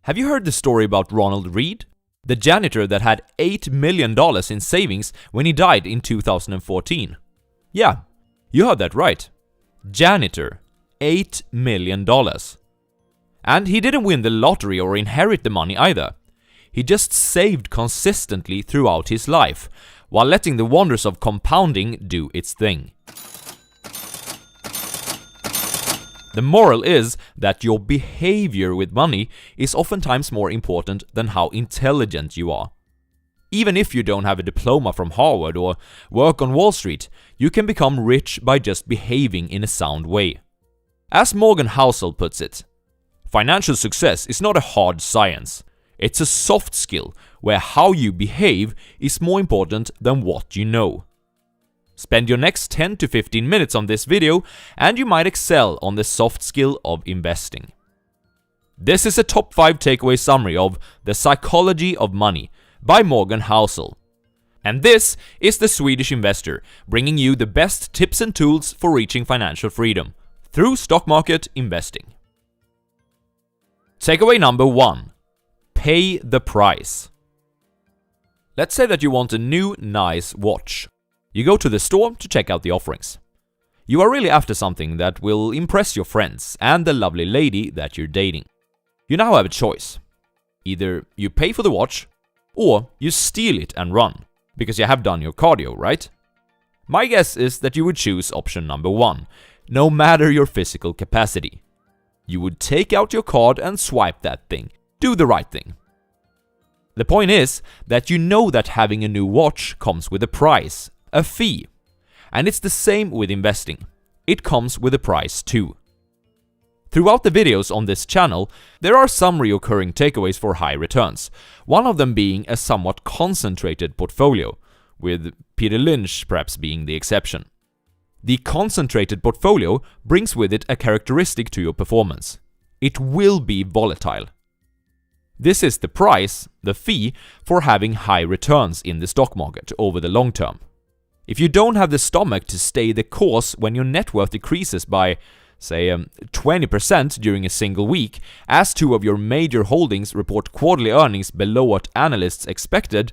Have you heard the story about Ronald Reed? The janitor that had $8 million in savings when he died in 2014. Yeah, you heard that right. Janitor. $8 million. And he didn't win the lottery or inherit the money either. He just saved consistently throughout his life, while letting the wonders of compounding do its thing. The moral is that your behavior with money is oftentimes more important than how intelligent you are. Even if you don't have a diploma from Harvard or work on Wall Street, you can become rich by just behaving in a sound way. As Morgan Housel puts it, financial success is not a hard science. It's a soft skill where how you behave is more important than what you know. Spend your next 10 to 15 minutes on this video and you might excel on the soft skill of investing. This is a top 5 takeaway summary of The Psychology of Money by Morgan Housel. And this is the Swedish Investor, bringing you the best tips and tools for reaching financial freedom through stock market investing. Takeaway number 1. Pay the price. Let's say that you want a new, nice watch. You go to the store to check out the offerings. You are really after something that will impress your friends and the lovely lady that you're dating. You now have a choice. Either you pay for the watch, or you steal it and run, because you have done your cardio, right? My guess is that you would choose option number 1, no matter your physical capacity. You would take out your card and swipe that thing. Do the right thing. The point is that you know that having a new watch comes with a price, a fee. And it's the same with investing. It comes with a price too. Throughout the videos on this channel, there are some recurring takeaways for high returns, one of them being a somewhat concentrated portfolio, with Peter Lynch perhaps being the exception. The concentrated portfolio brings with it a characteristic to your performance. It will be volatile. This is the price, the fee, for having high returns in the stock market over the long term. If you don't have the stomach to stay the course when your net worth decreases by, say, 20% during a single week, as 2 of your major holdings report quarterly earnings below what analysts expected,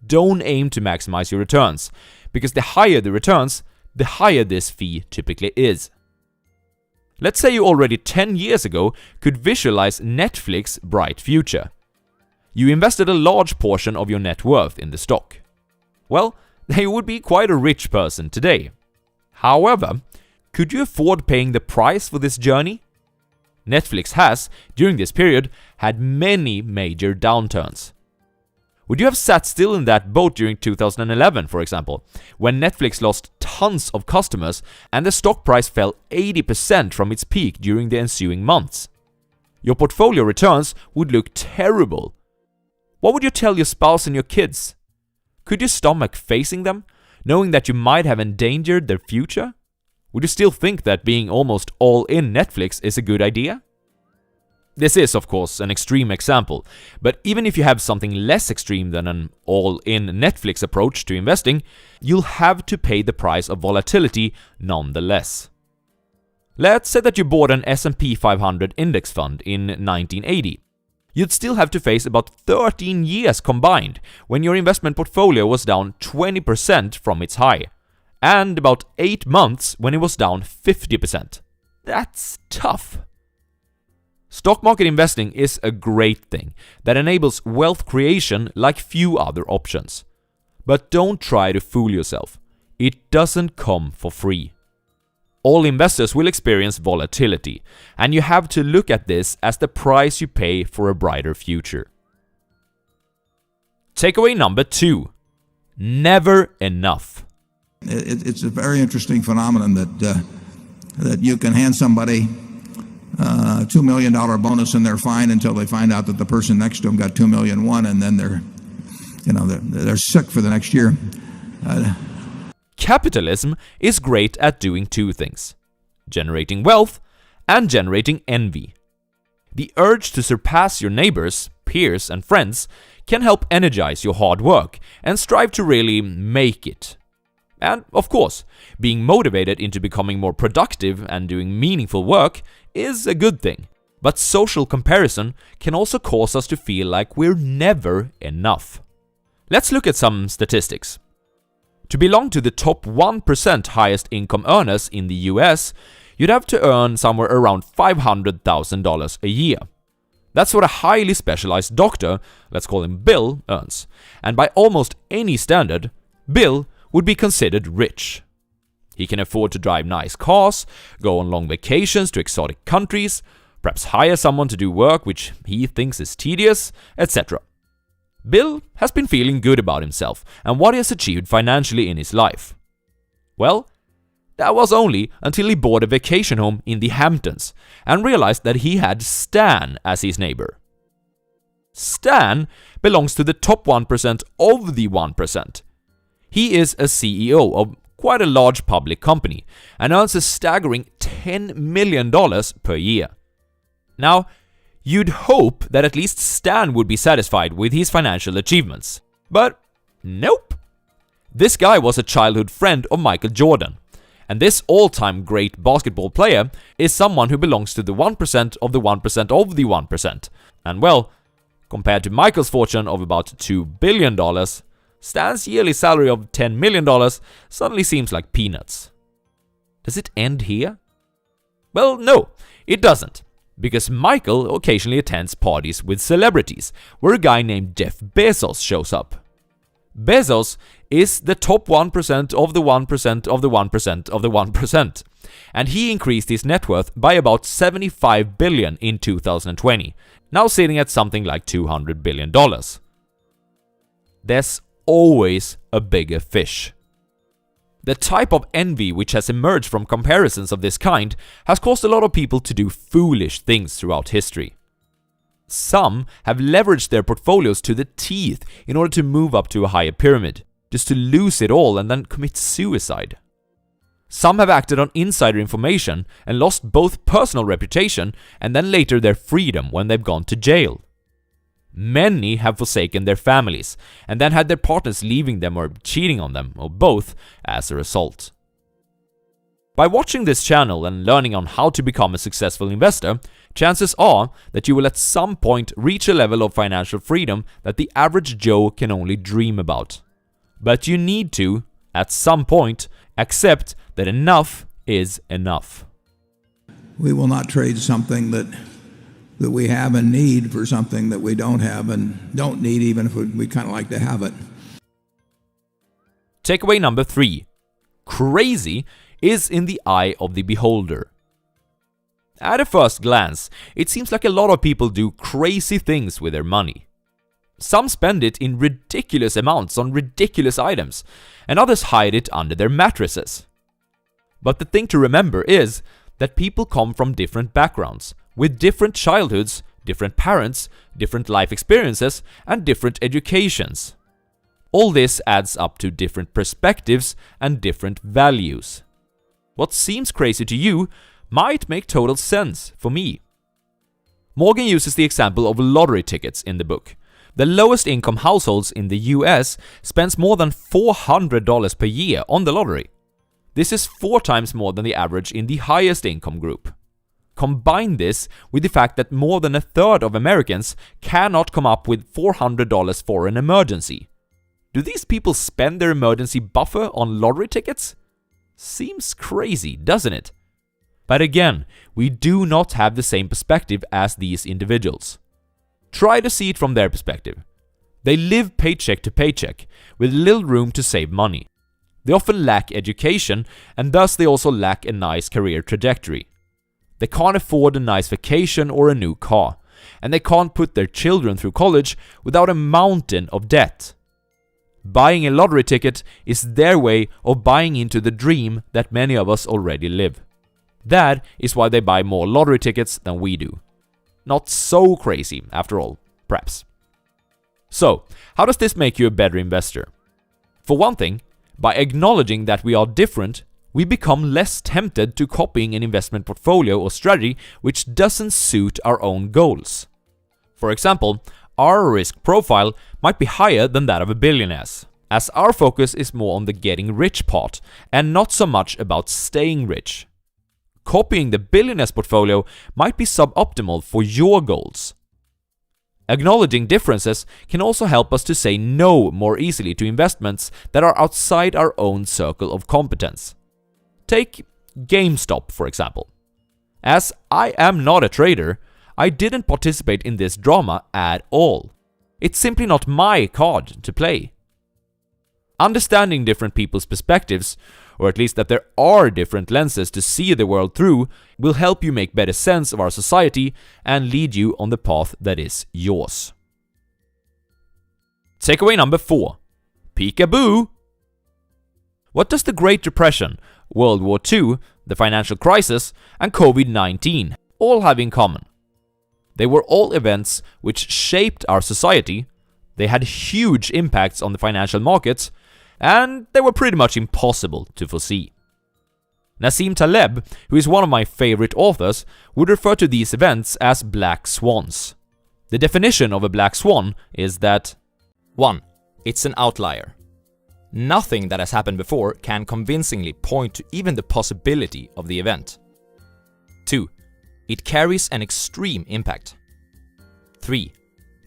don't aim to maximize your returns, because the higher the returns, the higher this fee typically is. Let's say you already 10 years ago could visualize Netflix's bright future. You invested a large portion of your net worth in the stock. Well, you would be quite a rich person today. However, could you afford paying the price for this journey? Netflix has, during this period, had many major downturns. Would you have sat still in that boat during 2011, for example, when Netflix lost tons of customers and the stock price fell 80% from its peak during the ensuing months? Your portfolio returns would look terrible. What would you tell your spouse and your kids? Could you stomach facing them, knowing that you might have endangered their future? Would you still think that being almost all in Netflix is a good idea? This is, of course, an extreme example, but even if you have something less extreme than an all-in Netflix approach to investing, you'll have to pay the price of volatility nonetheless. Let's say that you bought an S&P 500 index fund in 1980. You'd still have to face about 13 years combined when your investment portfolio was down 20% from its high, and about 8 months when it was down 50%. That's tough. Stock market investing is a great thing that enables wealth creation like few other options. But don't try to fool yourself. It doesn't come for free. All investors will experience volatility, and you have to look at this as the price you pay for a brighter future. Takeaway number 2. Never enough. It's a very interesting phenomenon that you can hand somebody a $2 million bonus and they're fine until they find out that the person next to them got $2.1 million, and then they're sick for the next year. Capitalism is great at doing 2 things: generating wealth and generating envy. The urge to surpass your neighbors, peers, and friends can help energize your hard work and strive to really make it. And, of course, being motivated into becoming more productive and doing meaningful work is a good thing. But social comparison can also cause us to feel like we're never enough. Let's look at some statistics. To belong to the top 1% highest income earners in the US, you'd have to earn somewhere around $500,000 a year. That's what a highly specialized doctor, let's call him Bill, earns. And by almost any standard, Bill would be considered rich. He can afford to drive nice cars, go on long vacations to exotic countries, perhaps hire someone to do work which he thinks is tedious, etc. Bill has been feeling good about himself and what he has achieved financially in his life. Well, that was only until he bought a vacation home in the Hamptons and realized that he had Stan as his neighbor. Stan belongs to the top 1% of the 1%. He is a CEO of quite a large public company and earns a staggering $10 million per year. Now, you'd hope that at least Stan would be satisfied with his financial achievements. But nope. This guy was a childhood friend of Michael Jordan. And this all-time great basketball player is someone who belongs to the 1% of the 1% of the 1%. And well, compared to Michael's fortune of about $2 billion, Stan's yearly salary of $10 million suddenly seems like peanuts. Does it end here? Well, no, it doesn't. Because Michael occasionally attends parties with celebrities, where a guy named Jeff Bezos shows up. Bezos is the top 1% of the 1% of the 1% of the 1%, and he increased his net worth by about $75 billion in 2020, now sitting at something like $200 billion. There's always a bigger fish. The type of envy which has emerged from comparisons of this kind has caused a lot of people to do foolish things throughout history. Some have leveraged their portfolios to the teeth in order to move up to a higher pyramid, just to lose it all and then commit suicide. Some have acted on insider information and lost both personal reputation and then later their freedom when they've gone to jail. Many have forsaken their families and then had their partners leaving them or cheating on them, or both, as a result. By watching this channel and learning on how to become a successful investor, chances are that you will at some point reach a level of financial freedom that the average Joe can only dream about. But you need to, at some point, accept that enough is enough. We will not trade something that we have and need for something that we don't have and don't need, even if we kind of like to have it. Takeaway number 3. Crazy is in the eye of the beholder. At a first glance, it seems like a lot of people do crazy things with their money. Some spend it in ridiculous amounts on ridiculous items, and others hide it under their mattresses. But the thing to remember is that people come from different backgrounds, with different childhoods, different parents, different life experiences, and different educations. All this adds up to different perspectives and different values. What seems crazy to you might make total sense for me. Morgan uses the example of lottery tickets in the book. The lowest income households in the US spends more than $400 per year on the lottery. This is 4 times more than the average in the highest income group. Combine this with the fact that more than a third of Americans cannot come up with $400 for an emergency. Do these people spend their emergency buffer on lottery tickets? Seems crazy, doesn't it? But again, we do not have the same perspective as these individuals. Try to see it from their perspective. They live paycheck to paycheck, with little room to save money. They often lack education, and thus they also lack a nice career trajectory. They can't afford a nice vacation or a new car, and they can't put their children through college without a mountain of debt. Buying a lottery ticket is their way of buying into the dream that many of us already live. That is why they buy more lottery tickets than we do. Not so crazy, after all, perhaps. So, how does this make you a better investor? For one thing, by acknowledging that we are different, we become less tempted to copying an investment portfolio or strategy which doesn't suit our own goals. For example, our risk profile might be higher than that of a billionaire's, as our focus is more on the getting rich part and not so much about staying rich. copying the billionaire's portfolio might be suboptimal for your goals. Acknowledging differences can also help us to say no more easily to investments that are outside our own circle of competence. Take GameStop, for example. As I am not a trader, I didn't participate in this drama at all. It's simply not my card to play. Understanding different people's perspectives, or at least that there are different lenses to see the world through, will help you make better sense of our society and lead you on the path that is yours. Takeaway number 4. Peekaboo! What does the Great Depression, World War II, the financial crisis, and COVID-19 all have in common? They were all events which shaped our society, they had huge impacts on the financial markets, and they were pretty much impossible to foresee. Nassim Taleb, who is one of my favorite authors, would refer to these events as black swans. The definition of a black swan is that 1. It's an outlier. Nothing that has happened before can convincingly point to even the possibility of the event. 2. It carries an extreme impact. 3.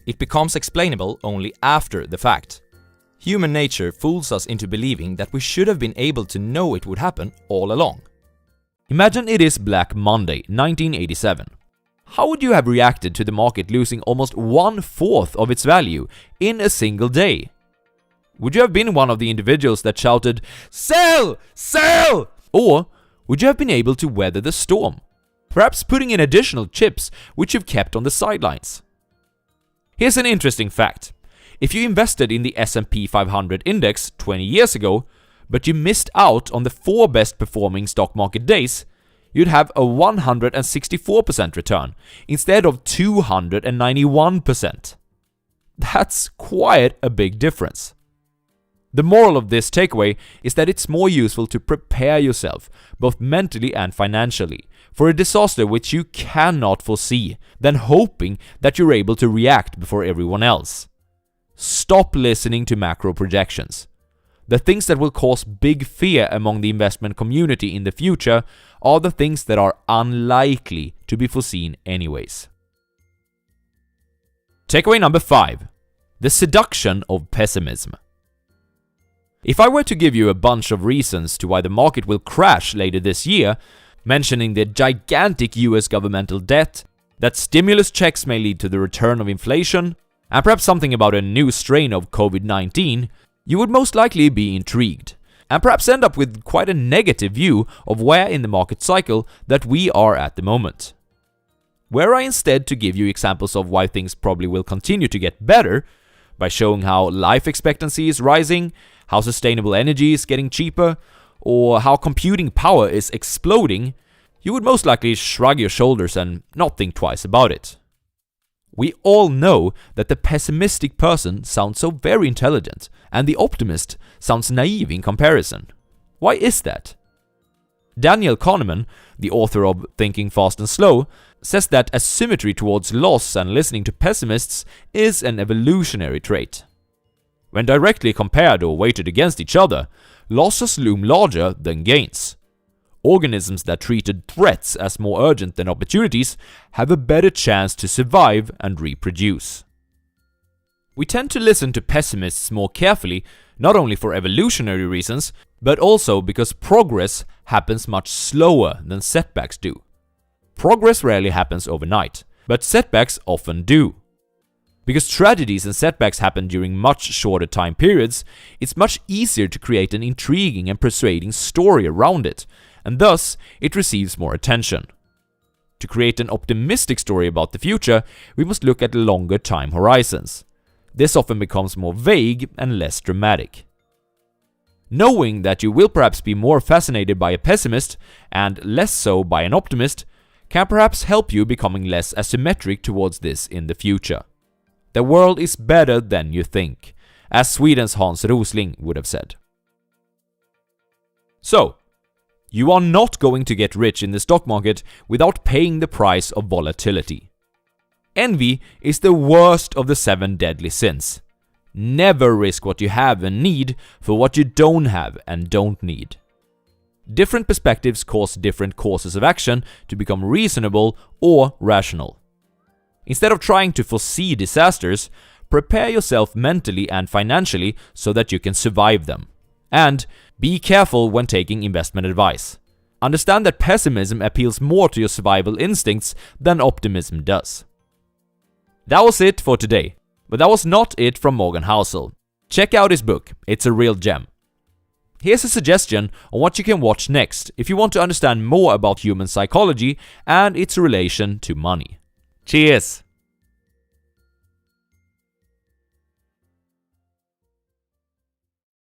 It becomes explainable only after the fact. Human nature fools us into believing that we should have been able to know it would happen all along. Imagine it is Black Monday, 1987. How would you have reacted to the market losing almost 1/4 of its value in a single day? Would you have been one of the individuals that shouted, "Sell! Sell!" Or would you have been able to weather the storm? Perhaps putting in additional chips which you've kept on the sidelines. Here's an interesting fact. If you invested in the S&P 500 index 20 years ago, but you missed out on the 4 best performing stock market days, you'd have a 164% return instead of 291%. That's quite a big difference. The moral of this takeaway is that it's more useful to prepare yourself, both mentally and financially, for a disaster which you cannot foresee than hoping that you're able to react before everyone else. Stop listening to macro projections. The things that will cause big fear among the investment community in the future are the things that are unlikely to be foreseen anyways. Takeaway number 5. The seduction of pessimism. If I were to give you a bunch of reasons to why the market will crash later this year, mentioning the gigantic US governmental debt, that stimulus checks may lead to the return of inflation, and perhaps something about a new strain of COVID-19, you would most likely be intrigued, and perhaps end up with quite a negative view of where in the market cycle that we are at the moment. Were I instead to give you examples of why things probably will continue to get better, by showing how life expectancy is rising, how sustainable energy is getting cheaper, or how computing power is exploding, you would most likely shrug your shoulders and not think twice about it. We all know that the pessimistic person sounds so very intelligent, and the optimist sounds naive in comparison. Why is that? Daniel Kahneman, the author of Thinking Fast and Slow, says that asymmetry towards loss and listening to pessimists is an evolutionary trait. When directly compared or weighted against each other, losses loom larger than gains. Organisms that treated threats as more urgent than opportunities have a better chance to survive and reproduce. We tend to listen to pessimists more carefully, not only for evolutionary reasons, but also because progress happens much slower than setbacks do. Progress rarely happens overnight, but setbacks often do. Because tragedies and setbacks happen during much shorter time periods, it's much easier to create an intriguing and persuading story around it, and thus it receives more attention. To create an optimistic story about the future, we must look at longer time horizons. This often becomes more vague and less dramatic. Knowing that you will perhaps be more fascinated by a pessimist and less so by an optimist can perhaps help you becoming less asymmetric towards this in the future. The world is better than you think, as Sweden's Hans Rosling would have said. So, you are not going to get rich in the stock market without paying the price of volatility. Envy is the worst of the 7 deadly sins. Never risk what you have and need for what you don't have and don't need. Different perspectives cause different courses of action to become reasonable or rational. Instead of trying to foresee disasters, prepare yourself mentally and financially so that you can survive them. And be careful when taking investment advice. Understand that pessimism appeals more to your survival instincts than optimism does. That was it for today, but that was not it from Morgan Housel. Check out his book, it's a real gem. Here's a suggestion on what you can watch next if you want to understand more about human psychology and its relation to money. Cheers!